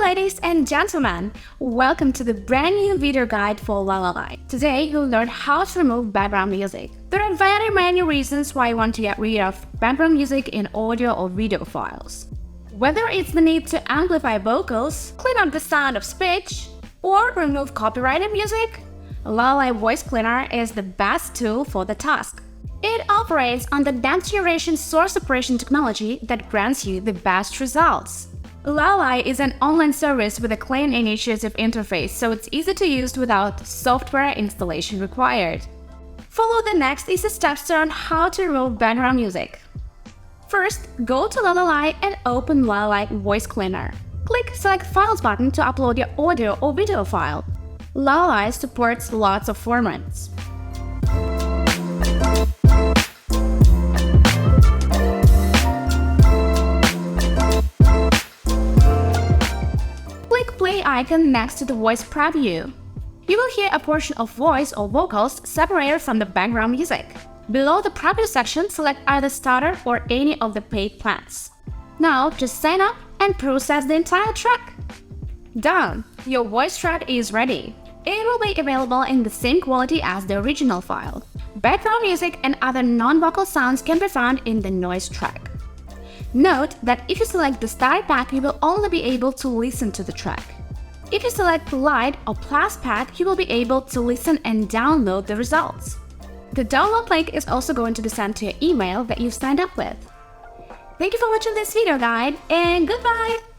ladies and gentlemen, welcome to the brand new video guide for lalal.ai. Today you'll learn how to remove background music. There are very many reasons why you want to get rid of background music in audio or video files. Whether it's the need to amplify vocals, clean up the sound of speech, or remove copyrighted music, lalal.ai Voice Cleaner is the best tool for the task. It operates on the next generation source operation technology that grants you the best results. lalal.ai is an online service with a clean intuitive interface, so it's easy to use without software installation required. Follow the next easy steps to learn how to remove background music. First, go to lalal.ai and open lalal.ai Voice Cleaner. Click Select Files button to upload your audio or video file. lalal.ai supports lots of formats. Play icon next to the voice preview. You will hear a portion of voice or vocals separated from the background music. Below the preview section, select either starter or any of the paid plans. Now just sign up and process the entire track. Done! Your voice track is ready. It will be available in the same quality as the original file. Background music and other non-vocal sounds can be found in the noise track. Note that if you select the Starter pack, you will only be able to listen to the track. If you select Lite or Plus pack, you will be able to listen and download the results. The download link is also going to be sent to your email that you've signed up with. Thank you for watching this video guide, and goodbye!